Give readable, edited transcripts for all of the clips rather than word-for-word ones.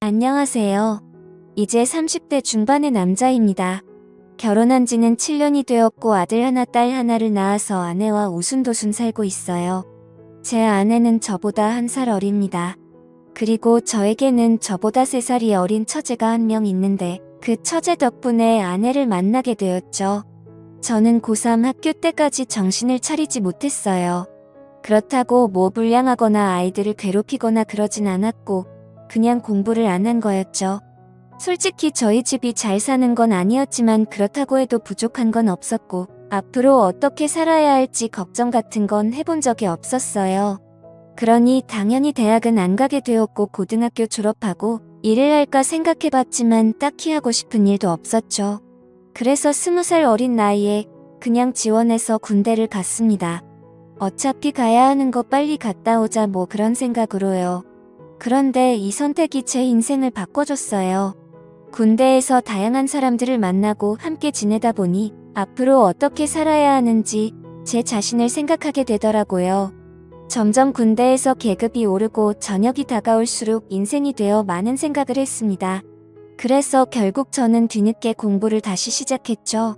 안녕하세요. 이제 30대 중반의 남자입니다. 결혼한 지는 7년이 되었고 아들 하나 딸 하나를 낳아서 아내와 오순도순 살고 있어요. 제 아내는 저보다 1살 어립니다. 그리고 저에게는 저보다 3살이 어린 처제가 한 명 있는데 그 처제 덕분에 아내를 만나게 되었죠. 저는 고3 학교 때까지 정신을 차리지 못했어요. 그렇다고 뭐 불량하거나 아이들을 괴롭히거나 그러진 않았고 그냥 공부를 안 한 거였죠. 솔직히 저희 집이 잘 사는 건 아니었지만 그렇다고 해도 부족한 건 없었고 앞으로 어떻게 살아야 할지 걱정 같은 건 해본 적이 없었어요. 그러니 당연히 대학은 안 가게 되었고 고등학교 졸업하고 일을 할까 생각해봤지만 딱히 하고 싶은 일도 없었죠. 그래서 20살 어린 나이에 그냥 지원해서 군대를 갔습니다. 어차피 가야 하는 거 빨리 갔다 오자 뭐 그런 생각으로요. 그런데 이 선택이 제 인생을 바꿔줬어요. 군대에서 다양한 사람들을 만나고 함께 지내다 보니 앞으로 어떻게 살아야 하는지 제 자신을 생각하게 되더라고요. 점점 군대에서 계급이 오르고 저녁이 다가올수록 인생이 되어 많은 생각을 했습니다. 그래서 결국 저는 뒤늦게 공부를 다시 시작했죠.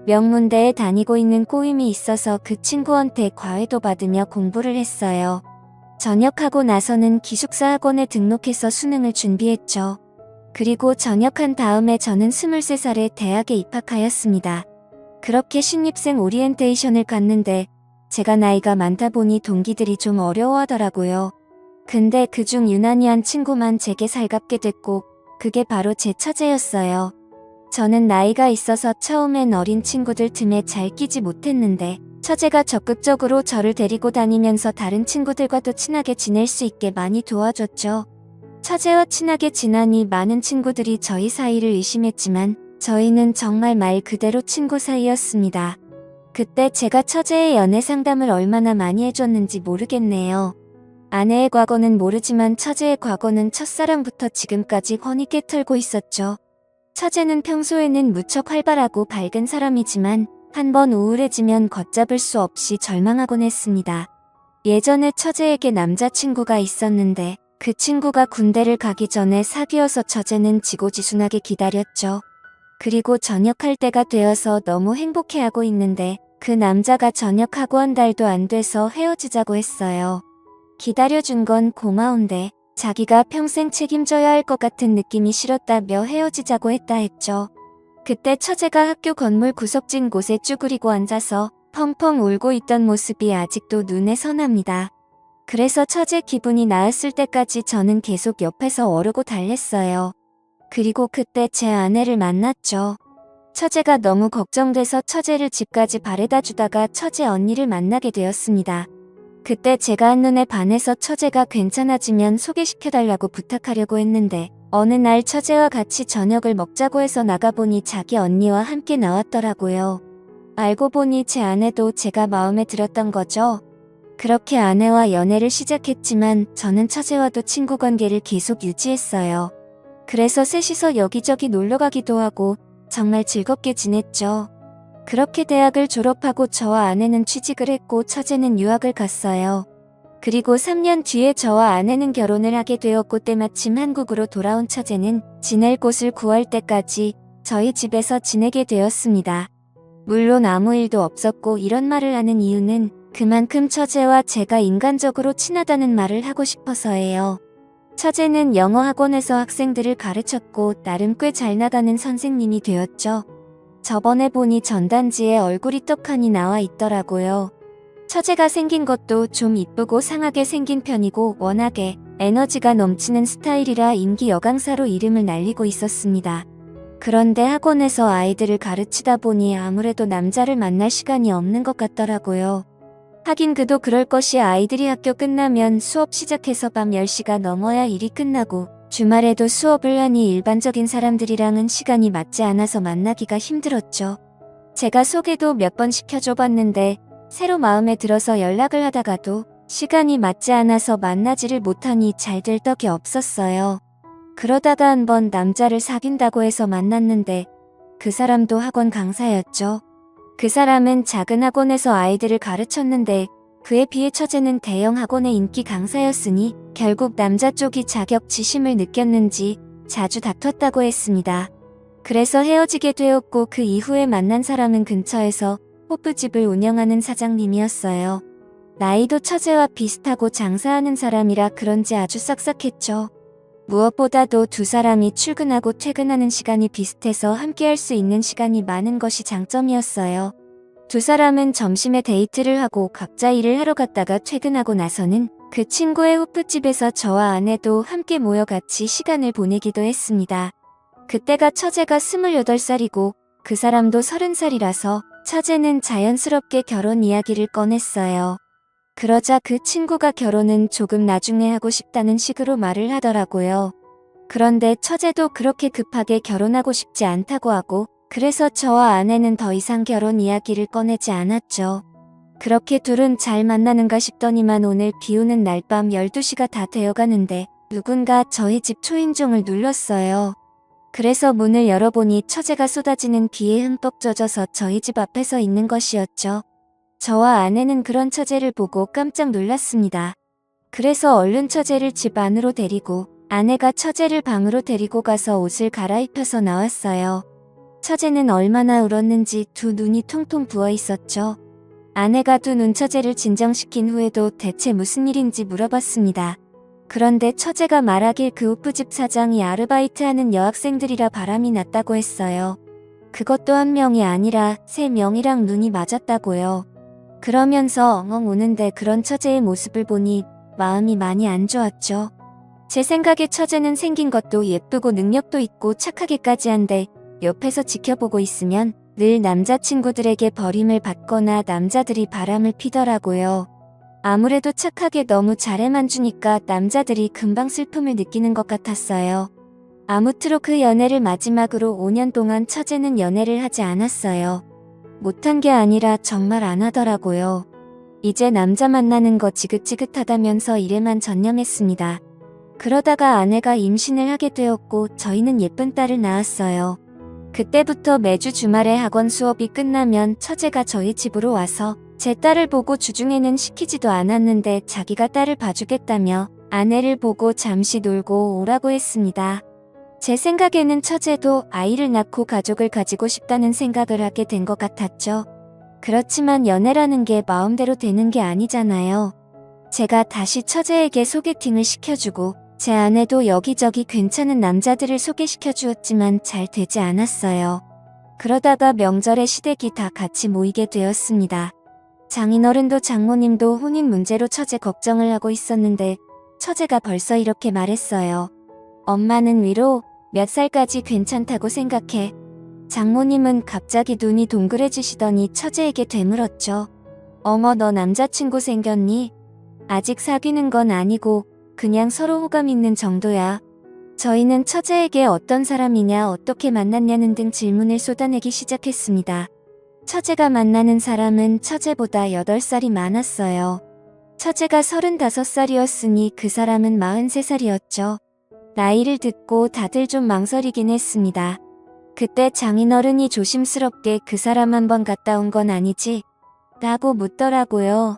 명문대에 다니고 있는 꼬임이 있어서 그 친구한테 과외도 받으며 공부를 했어요. 전역하고 나서는 기숙사 학원에 등록해서 수능을 준비했죠. 그리고 전역한 다음에 저는 23살에 대학에 입학하였습니다. 그렇게 신입생 오리엔테이션을 갔는데 제가 나이가 많다 보니 동기들이 좀 어려워하더라고요. 근데 그중 유난히 한 친구만 제게 살갑게 됐고 그게 바로 제 처제였어요. 저는 나이가 있어서 처음엔 어린 친구들 틈에 잘 끼지 못했는데 처제가 적극적으로 저를 데리고 다니면서 다른 친구들과도 친하게 지낼 수 있게 많이 도와줬죠. 처제와 친하게 지나니 많은 친구들이 저희 사이를 의심했지만 저희는 정말 말 그대로 친구 사이였습니다. 그때 제가 처제의 연애 상담을 얼마나 많이 해줬는지 모르겠네요. 아내의 과거는 모르지만 처제의 과거는 첫사랑부터 지금까지 훤히 털고 있었죠. 처제는 평소에는 무척 활발하고 밝은 사람이지만 한번 우울해지면 걷잡을 수 없이 절망하곤 했습니다. 예전에 처제에게 남자친구가 있었는데 그 친구가 군대를 가기 전에 사귀어서 처제는 지고지순하게 기다렸죠. 그리고 전역할 때가 되어서 너무 행복해하고 있는데 그 남자가 전역하고 한 달도 안 돼서 헤어지자고 했어요. 기다려준 건 고마운데 자기가 평생 책임져야 할 것 같은 느낌이 싫었다며 헤어지자고 했죠. 그때 처제가 학교 건물 구석진 곳에 쭈그리고 앉아서 펑펑 울고 있던 모습이 아직도 눈에 선합니다. 그래서 처제 기분이 나았을 때까지 저는 계속 옆에서 어르고 달랬어요. 그리고 그때 제 아내를 만났죠. 처제가 너무 걱정돼서 처제를 집까지 바래다 주다가 처제 언니를 만나게 되었습니다. 그때 제가 한눈에 반해서 처제가 괜찮아지면 소개시켜달라고 부탁하려고 했는데 어느 날 처제와 같이 저녁을 먹자고 해서 나가보니 자기 언니와 함께 나왔더라고요. 알고 보니 제 아내도 제가 마음에 들었던 거죠. 그렇게 아내와 연애를 시작했지만 저는 처제와도 친구 관계를 계속 유지했어요. 그래서 셋이서 여기저기 놀러가기도 하고 정말 즐겁게 지냈죠. 그렇게 대학을 졸업하고 저와 아내는 취직을 했고 처제는 유학을 갔어요. 그리고 3년 뒤에 저와 아내는 결혼을 하게 되었고 때마침 한국으로 돌아온 처제는 지낼 곳을 구할 때까지 저희 집에서 지내게 되었습니다. 물론 아무 일도 없었고 이런 말을 하는 이유는 그만큼 처제와 제가 인간적으로 친하다는 말을 하고 싶어서예요. 처제는 영어 학원에서 학생들을 가르쳤고 나름 꽤 잘 나가는 선생님이 되었죠. 저번에 보니 전단지에 얼굴이 떡하니 나와 있더라고요. 처제가 생긴 것도 좀 이쁘고 상하게 생긴 편이고 워낙에 에너지가 넘치는 스타일이라 인기 여강사로 이름을 날리고 있었습니다. 그런데 학원에서 아이들을 가르치다 보니 아무래도 남자를 만날 시간이 없는 것 같더라고요. 하긴 그도 그럴 것이 아이들이 학교 끝나면 수업 시작해서 밤 10시가 넘어야 일이 끝나고 주말에도 수업을 하니 일반적인 사람들이랑은 시간이 맞지 않아서 만나기가 힘들었죠. 제가 소개도 몇 번 시켜줘봤는데 새로 마음에 들어서 연락을 하다가도 시간이 맞지 않아서 만나지를 못하니 잘 될 떡이 없었어요. 그러다가 한번 남자를 사귄다고 해서 만났는데 그 사람도 학원 강사였죠. 그 사람은 작은 학원에서 아이들을 가르쳤는데 그에 비해 처제는 대형 학원의 인기 강사였으니 결국 남자 쪽이 자격지심을 느꼈는지 자주 다퉜다고 했습니다. 그래서 헤어지게 되었고 그 이후에 만난 사람은 근처에서 호프집을 운영하는 사장님이었어요. 나이도 처제와 비슷하고 장사하는 사람이라 그런지 아주 싹싹했죠. 무엇보다도 두 사람이 출근하고 퇴근하는 시간이 비슷해서 함께할 수 있는 시간이 많은 것이 장점이었어요. 두 사람은 점심에 데이트를 하고 각자 일을 하러 갔다가 퇴근하고 나서는 그 친구의 호프집에서 저와 아내도 함께 모여 같이 시간을 보내기도 했습니다. 그때가 처제가 28살이고 그 사람도 30살이라서 처제는 자연스럽게 결혼 이야기를 꺼냈어요. 그러자 그 친구가 결혼은 조금 나중에 하고 싶다는 식으로 말을 하더라고요. 그런데 처제도 그렇게 급하게 결혼하고 싶지 않다고 하고 그래서 저와 아내는 더 이상 결혼 이야기를 꺼내지 않았죠. 그렇게 둘은 잘 만나는가 싶더니만 오늘 비오는 날 밤 12시가 다 되어가는데 누군가 저희 집 초인종을 눌렀어요. 그래서 문을 열어보니 처제가 쏟아지는 비에 흠뻑 젖어서 저희 집 앞에 서 있는 것이었죠. 저와 아내는 그런 처제를 보고 깜짝 놀랐습니다. 그래서 얼른 처제를 집 안으로 데리고 아내가 처제를 방으로 데리고 가서 옷을 갈아입혀서 나왔어요. 처제는 얼마나 울었는지 두 눈이 통통 부어 있었죠. 아내가 두 눈 처제를 진정시킨 후에도 대체 무슨 일인지 물어봤습니다. 그런데 처제가 말하길 그 호프집 사장이 아르바이트하는 여학생들이라 바람이 났다고 했어요. 그것도 한 명이 아니라 3명이랑 눈이 맞았다고요. 그러면서 엉엉 우는데 그런 처제의 모습을 보니 마음이 많이 안 좋았죠. 제 생각에 처제는 생긴 것도 예쁘고 능력도 있고 착하기까지 한데 옆에서 지켜보고 있으면 늘 남자친구들에게 버림을 받거나 남자들이 바람을 피더라고요. 아무래도 착하게 너무 잘해만 주니까 남자들이 금방 슬픔을 느끼는 것 같았어요. 아무쪼록 그 연애를 마지막으로 5년 동안 처제는 연애를 하지 않았어요. 못한 게 아니라 정말 안 하더라고요. 이제 남자 만나는 거 지긋지긋하다면서 일에만 전념했습니다. 그러다가 아내가 임신을 하게 되었고 저희는 예쁜 딸을 낳았어요. 그때부터 매주 주말에 학원 수업이 끝나면 처제가 저희 집으로 와서 제 딸을 보고 주중에는 시키지도 않았는데 자기가 딸을 봐주겠다며 아내를 보고 잠시 놀고 오라고 했습니다. 제 생각에는 처제도 아이를 낳고 가족을 가지고 싶다는 생각을 하게 된 것 같았죠. 그렇지만 연애라는 게 마음대로 되는 게 아니잖아요. 제가 다시 처제에게 소개팅을 시켜주고 제 아내도 여기저기 괜찮은 남자들을 소개시켜 주었지만 잘 되지 않았어요. 그러다가 명절에 시댁이 다 같이 모이게 되었습니다. 장인어른도 장모님도 혼인 문제로 처제 걱정을 하고 있었는데 처제가 벌써 이렇게 말했어요. 엄마는 위로 몇 살까지 괜찮다고 생각해. 장모님은 갑자기 눈이 동그래지시더니 처제에게 되물었죠. 어머 너 남자친구 생겼니? 아직 사귀는 건 아니고 그냥 서로 호감 있는 정도야. 저희는 처제에게 어떤 사람이냐 어떻게 만났냐는 등 질문을 쏟아내기 시작했습니다. 처제가 만나는 사람은 처제보다 8살이 많았어요. 처제가 35살이었으니 그 사람은 43살이었죠. 나이를 듣고 다들 좀 망설이긴 했습니다. 그때 장인어른이 조심스럽게 그 사람 한번 갔다 온 건 아니지? 라고 묻더라고요.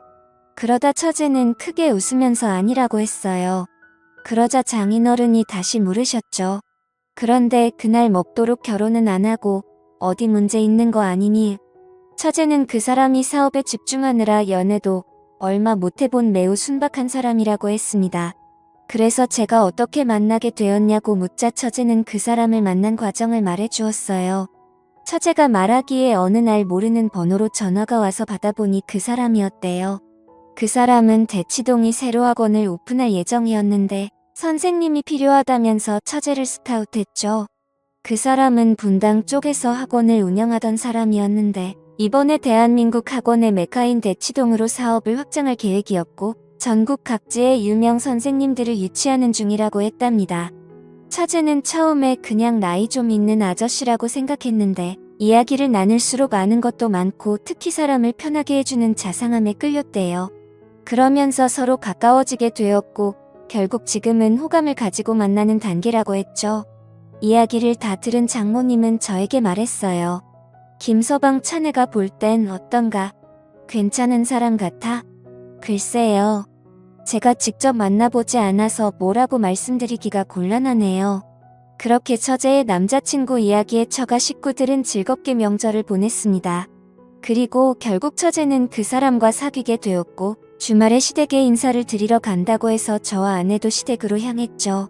그러다 처제는 크게 웃으면서 아니라고 했어요. 그러자 장인어른이 다시 물으셨죠. 그런데 그날 먹도록 결혼은 안 하고 어디 문제 있는 거 아니니? 처제는 그 사람이 사업에 집중하느라 연애도 얼마 못 해본 매우 순박한 사람이라고 했습니다. 그래서 제가 어떻게 만나게 되었냐고 묻자 처제는 그 사람을 만난 과정을 말해 주었어요. 처제가 말하기에 어느 날 모르는 번호로 전화가 와서 받아보니 그 사람이었대요. 그 사람은 대치동이 새로 학원을 오픈할 예정이었는데 선생님이 필요하다면서 처제를 스카우트했죠. 그 사람은 분당 쪽에서 학원을 운영하던 사람이었는데 이번에 대한민국 학원의 메카인 대치동으로 사업을 확장할 계획이었고 전국 각지의 유명 선생님들을 유치하는 중이라고 했답니다. 처제는 처음에 그냥 나이 좀 있는 아저씨라고 생각했는데 이야기를 나눌수록 아는 것도 많고 특히 사람을 편하게 해주는 자상함에 끌렸대요. 그러면서 서로 가까워지게 되었고 결국 지금은 호감을 가지고 만나는 단계라고 했죠. 이야기를 다 들은 장모님은 저에게 말했어요. 김서방 차내가 볼 땐 어떤가? 괜찮은 사람 같아? 글쎄요. 제가 직접 만나보지 않아서 뭐라고 말씀드리기가 곤란하네요. 그렇게 처제의 남자친구 이야기에 처가 식구들은 즐겁게 명절을 보냈습니다. 그리고 결국 처제는 그 사람과 사귀게 되었고 주말에 시댁에 인사를 드리러 간다고 해서 저와 아내도 시댁으로 향했죠.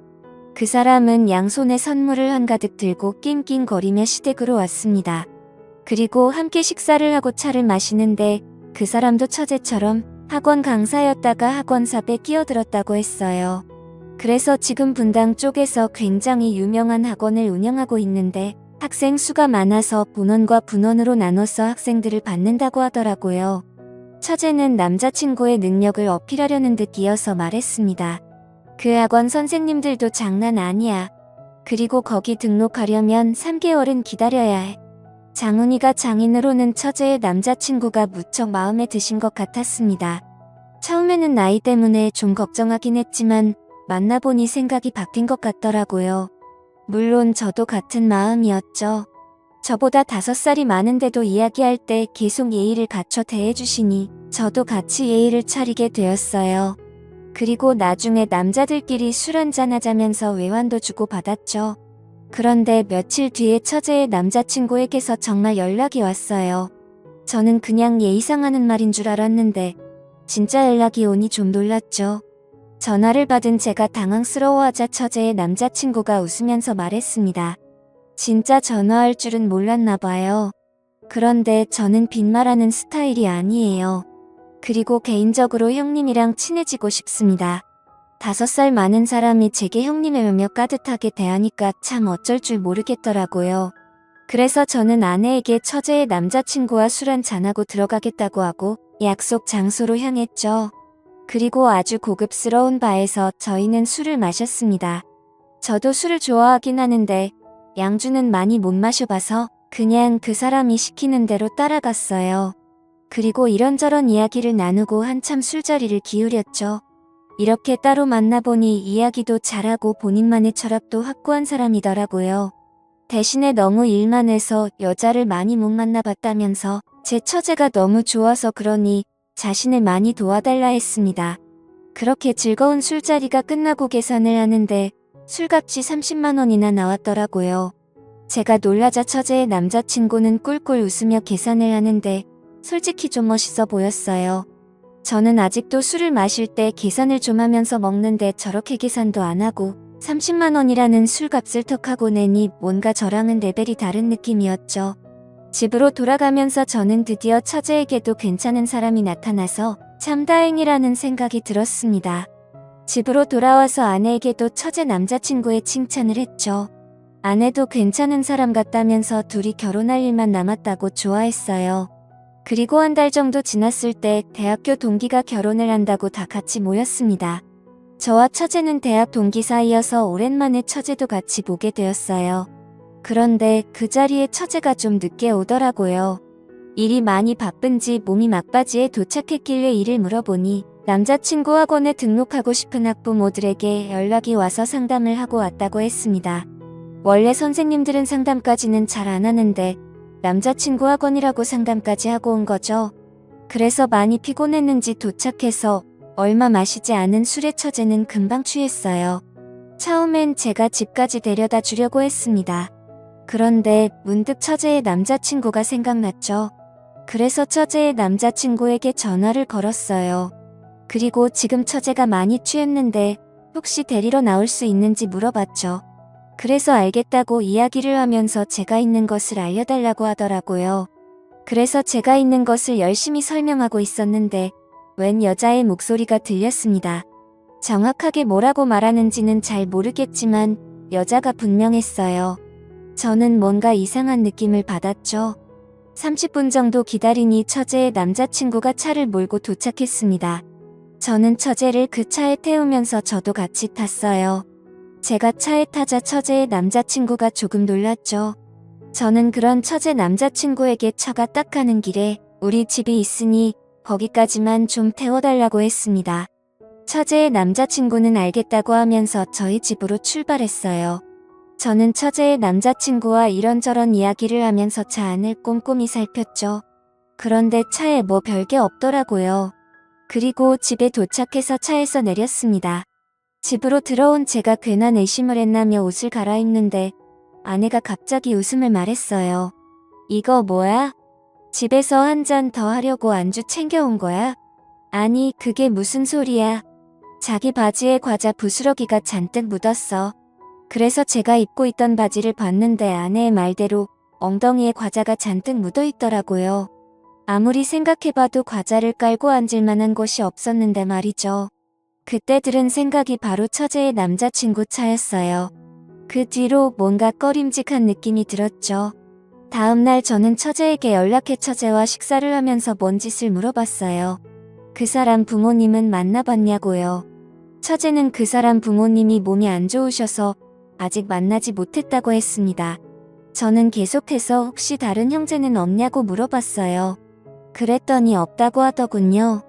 그 사람은 양손에 선물을 한가득 들고 낑낑거리며 시댁으로 왔습니다. 그리고 함께 식사를 하고 차를 마시는데 그 사람도 처제처럼 학원 강사였다가 학원사업에 끼어들었다고 했어요. 그래서 지금 분당 쪽에서 굉장히 유명한 학원을 운영하고 있는데 학생 수가 많아서 본원과 분원으로 나눠서 학생들을 받는다고 하더라고요. 처제는 남자친구의 능력을 어필하려는 듯 이어서 말했습니다. 그 학원 선생님들도 장난 아니야. 그리고 거기 등록하려면 3개월은 기다려야 해. 장훈이가 장인으로는 처제의 남자친구가 무척 마음에 드신 것 같았습니다. 처음에는 나이 때문에 좀 걱정하긴 했지만 만나보니 생각이 바뀐 것 같더라고요. 물론 저도 같은 마음이었죠. 저보다 5살이 많은데도 이야기할 때 계속 예의를 갖춰 대해주시니 저도 같이 예의를 차리게 되었어요. 그리고 나중에 남자들끼리 술 한잔 하자면서 외환도 주고 받았죠. 그런데 며칠 뒤에 처제의 남자친구에게서 정말 연락이 왔어요. 저는 그냥 예의상 하는 말인 줄 알았는데 진짜 연락이 오니 좀 놀랐죠. 전화를 받은 제가 당황스러워하자 처제의 남자친구가 웃으면서 말했습니다. 진짜 전화할 줄은 몰랐나 봐요. 그런데 저는 빈말하는 스타일이 아니에요. 그리고 개인적으로 형님이랑 친해지고 싶습니다. 5살 많은 사람이 제게 형님의 몇 따뜻하게 대하니까 참 어쩔 줄 모르겠더라고요. 그래서 저는 아내에게 처제의 남자친구와 술 한잔하고 들어가겠다고 하고 약속 장소로 향했죠. 그리고 아주 고급스러운 바에서 저희는 술을 마셨습니다. 저도 술을 좋아하긴 하는데 양주는 많이 못 마셔봐서 그냥 그 사람이 시키는 대로 따라갔어요. 그리고 이런저런 이야기를 나누고 한참 술자리를 기울였죠. 이렇게 따로 만나보니 이야기도 잘하고 본인만의 철학도 확고한 사람이더라고요. 대신에 너무 일만 해서 여자를 많이 못 만나봤다면서 제 처제가 너무 좋아서 그러니 자신을 많이 도와달라 했습니다. 그렇게 즐거운 술자리가 끝나고 계산을 하는데 술값이 30만 원이나 나왔더라고요. 제가 놀라자 처제의 남자친구는 꿀꿀 웃으며 계산을 하는데 솔직히 좀 멋있어 보였어요. 저는 아직도 술을 마실 때 계산을 좀 하면서 먹는데 저렇게 계산도 안 하고 30만 원이라는 술값을 턱 하고 내니 뭔가 저랑은 레벨이 다른 느낌이었죠. 집으로 돌아가면서 저는 드디어 처제에게도 괜찮은 사람이 나타나서 참 다행이라는 생각이 들었습니다. 집으로 돌아와서 아내에게도 처제 남자친구의 칭찬을 했죠. 아내도 괜찮은 사람 같다면서 둘이 결혼할 일만 남았다고 좋아했어요. 그리고 한 달 정도 지났을 때 대학교 동기가 결혼을 한다고 다 같이 모였습니다. 저와 처제는 대학 동기 사이여서 오랜만에 처제도 같이 보게 되었어요. 그런데 그 자리에 처제가 좀 늦게 오더라고요. 일이 많이 바쁜지 몸이 막바지에 도착했길래 일을 물어보니 남자친구 학원에 등록하고 싶은 학부모들에게 연락이 와서 상담을 하고 왔다고 했습니다. 원래 선생님들은 상담까지는 잘 안 하는데 남자친구 학원이라고 상담까지 하고 온 거죠. 그래서 많이 피곤했는지 도착해서 얼마 마시지 않은 술에 처제는 금방 취했어요. 처음엔 제가 집까지 데려다 주려고 했습니다. 그런데 문득 처제의 남자친구가 생각났죠. 그래서 처제의 남자친구에게 전화를 걸었어요. 그리고 지금 처제가 많이 취했는데 혹시 데리러 나올 수 있는지 물어봤죠. 그래서 알겠다고 이야기를 하면서 제가 있는 것을 알려달라고 하더라고요. 그래서 제가 있는 것을 열심히 설명하고 있었는데 웬 여자의 목소리가 들렸습니다. 정확하게 뭐라고 말하는지는 잘 모르겠지만 여자가 분명했어요. 저는 뭔가 이상한 느낌을 받았죠. 30분 정도 기다리니 처제의 남자친구가 차를 몰고 도착했습니다. 저는 처제를 그 차에 태우면서 저도 같이 탔어요. 제가 차에 타자 처제의 남자친구가 조금 놀랐죠. 저는 그런 처제 남자친구에게 차가 딱 가는 길에 우리 집이 있으니 거기까지만 좀 태워달라고 했습니다. 처제의 남자친구는 알겠다고 하면서 저희 집으로 출발했어요. 저는 처제의 남자친구와 이런저런 이야기를 하면서 차 안을 꼼꼼히 살폈죠. 그런데 차에 뭐 별게 없더라고요. 그리고 집에 도착해서 차에서 내렸습니다. 집으로 들어온 제가 괜한 의심을 했나며 옷을 갈아입는데 아내가 갑자기 웃음을 말했어요. 이거 뭐야? 집에서 한 잔 더 하려고 안주 챙겨온 거야? 아니, 그게 무슨 소리야. 자기 바지에 과자 부스러기가 잔뜩 묻었어. 그래서 제가 입고 있던 바지를 봤는데 아내의 말대로 엉덩이에 과자가 잔뜩 묻어 있더라고요. 아무리 생각해봐도 과자를 깔고 앉을 만한 곳이 없었는데 말이죠. 그때 들은 생각이 바로 처제의 남자친구 차였어요. 그 뒤로 뭔가 꺼림직한 느낌이 들었죠. 다음날 저는 처제에게 연락해 처제와 식사를 하면서 뭔 짓을 물어봤어요. 그 사람 부모님은 만나봤냐고요. 처제는 그 사람 부모님이 몸이 안 좋으셔서 아직 만나지 못했다고 했습니다. 저는 계속해서 혹시 다른 형제는 없냐고 물어봤어요. 그랬더니 없다고 하더군요.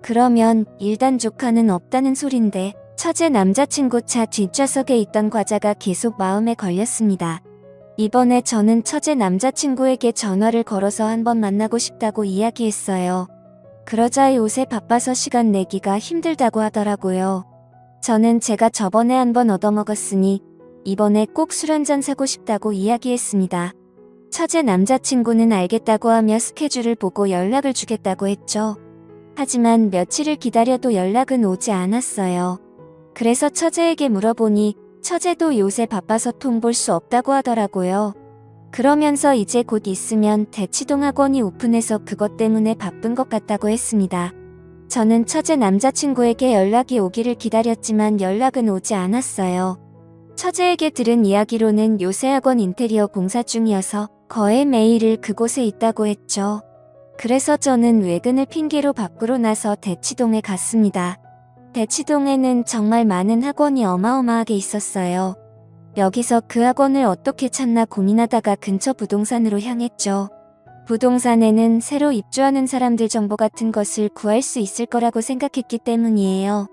그러면 일단 조카는 없다는 소린데 처제 남자친구 차 뒷좌석에 있던 과자가 계속 마음에 걸렸습니다. 이번에 저는 처제 남자친구에게 전화를 걸어서 한번 만나고 싶다고 이야기했어요. 그러자 요새 바빠서 시간 내기가 힘들다고 하더라고요. 저는 제가 저번에 한번 얻어먹었으니 이번에 꼭 술 한잔 사고 싶다고 이야기했습니다. 처제 남자친구는 알겠다고 하며 스케줄을 보고 연락을 주겠다고 했죠. 하지만 며칠을 기다려도 연락은 오지 않았어요. 그래서 처제에게 물어보니 처제도 요새 바빠서 통 볼 수 없다고 하더라고요. 그러면서 이제 곧 있으면 대치동 학원이 오픈해서 그것 때문에 바쁜 것 같다고 했습니다. 저는 처제 남자친구에게 연락이 오기를 기다렸지만 연락은 오지 않았어요. 처제에게 들은 이야기로는 요새 학원 인테리어 공사 중이어서 거의 매일을 그곳에 있다고 했죠. 그래서 저는 외근을 핑계로 밖으로 나서 대치동에 갔습니다. 대치동에는 정말 많은 학원이 어마어마하게 있었어요. 여기서 그 학원을 어떻게 찾나 고민하다가 근처 부동산으로 향했죠. 부동산에는 새로 입주하는 사람들 정보 같은 것을 구할 수 있을 거라고 생각했기 때문이에요.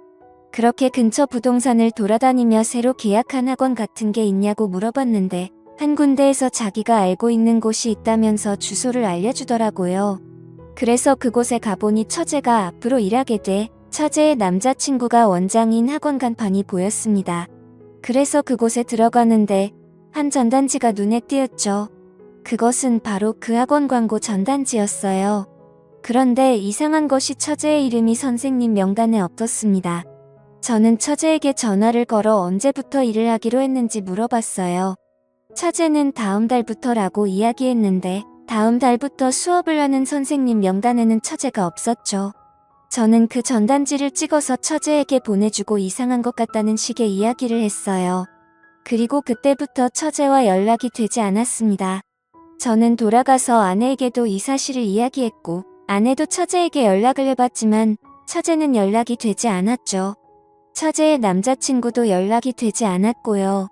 그렇게 근처 부동산을 돌아다니며 새로 계약한 학원 같은 게 있냐고 물어봤는데 한 군데에서 자기가 알고 있는 곳이 있다면서 주소를 알려주더라고요. 그래서 그곳에 가보니 처제가 앞으로 일하게 돼 처제의 남자친구가 원장인 학원 간판이 보였습니다. 그래서 그곳에 들어가는데 한 전단지가 눈에 띄었죠. 그것은 바로 그 학원 광고 전단지였어요. 그런데 이상한 것이 처제의 이름이 선생님 명단에 없었습니다. 저는 처제에게 전화를 걸어 언제부터 일을 하기로 했는지 물어봤어요. 처제는 다음 달부터라고 이야기했는데 다음 달부터 수업을 하는 선생님 명단에는 처제가 없었죠. 저는 그 전단지를 찍어서 처제에게 보내주고 이상한 것 같다는 식의 이야기를 했어요. 그리고 그때부터 처제와 연락이 되지 않았습니다. 저는 돌아가서 아내에게도 이 사실을 이야기했고 아내도 처제에게 연락을 해봤지만 처제는 연락이 되지 않았죠. 처제의 남자친구도 연락이 되지 않았고요.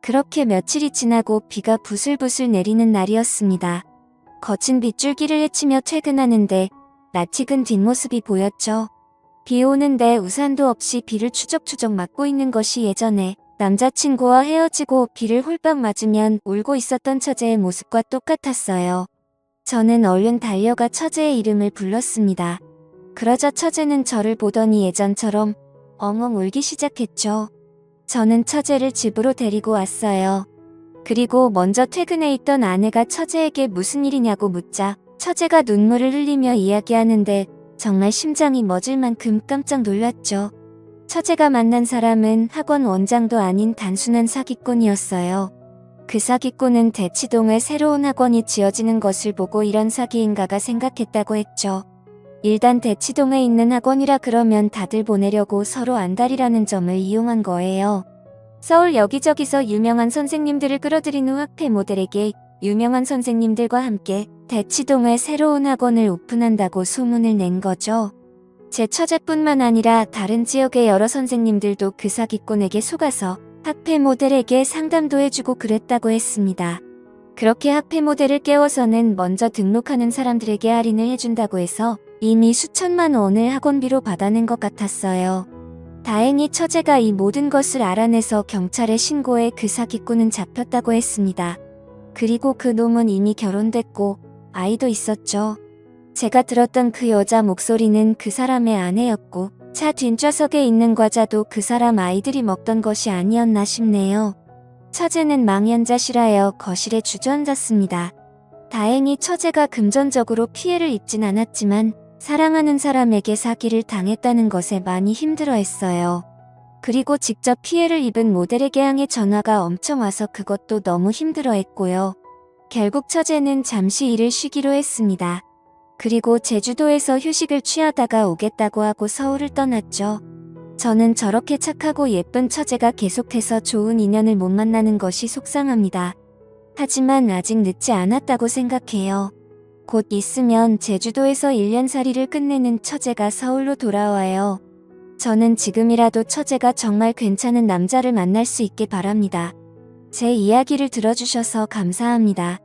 그렇게 며칠이 지나고 비가 부슬부슬 내리는 날이었습니다. 거친 빗줄기를 헤치며 퇴근하는데 낯익은 뒷모습이 보였죠. 비 오는데 우산도 없이 비를 추적추적 맞고 있는 것이 예전에 남자친구와 헤어지고 비를 홀딱 맞으면 울고 있었던 처제의 모습과 똑같았어요. 저는 얼른 달려가 처제의 이름을 불렀습니다. 그러자 처제는 저를 보더니 예전처럼 엉엉 울기 시작했죠. 저는 처제를 집으로 데리고 왔어요. 그리고 먼저 퇴근해 있던 아내가 처제에게 무슨 일이냐고 묻자 처제가 눈물을 흘리며 이야기하는데 정말 심장이 멎을 만큼 깜짝 놀랐죠. 처제가 만난 사람은 학원 원장도 아닌 단순한 사기꾼이었어요. 그 사기꾼은 대치동에 새로운 학원이 지어지는 것을 보고 이런 사기인가가 생각했다고 했죠. 일단 대치동에 있는 학원이라 그러면 다들 보내려고 서로 안달이라는 점을 이용한 거예요. 서울 여기저기서 유명한 선생님들을 끌어들인 후 학회 모델에게 유명한 선생님들과 함께 대치동에 새로운 학원을 오픈한다고 소문을 낸 거죠. 제 처제뿐만 아니라 다른 지역의 여러 선생님들도 그 사기꾼에게 속아서 학회 모델에게 상담도 해주고 그랬다고 했습니다. 그렇게 학회 모델을 깨워서는 먼저 등록하는 사람들에게 할인을 해준다고 해서 이미 수천만 원을 학원비로 받아낸 것 같았어요. 다행히 처제가 이 모든 것을 알아내서 경찰에 신고해 그 사기꾼은 잡혔다고 했습니다. 그리고 그 놈은 이미 결혼됐고 아이도 있었죠. 제가 들었던 그 여자 목소리는 그 사람의 아내였고 차 뒷좌석에 있는 과자도 그 사람 아이들이 먹던 것이 아니었나 싶네요. 처제는 망연자실하여 거실에 주저앉았습니다. 다행히 처제가 금전적으로 피해를 입진 않았지만 사랑하는 사람에게 사기를 당했다는 것에 많이 힘들어했어요. 그리고 직접 피해를 입은 모델에게 향해 전화가 엄청 와서 그것도 너무 힘들어했고요. 결국 처제는 잠시 일을 쉬기로 했습니다. 그리고 제주도에서 휴식을 취하다가 오겠다고 하고 서울을 떠났죠. 저는 저렇게 착하고 예쁜 처제가 계속해서 좋은 인연을 못 만나는 것이 속상합니다. 하지만 아직 늦지 않았다고 생각해요. 곧 있으면 제주도에서 1년살이를 끝내는 처제가 서울로 돌아와요. 저는 지금이라도 처제가 정말 괜찮은 남자를 만날 수 있게 바랍니다. 제 이야기를 들어주셔서 감사합니다.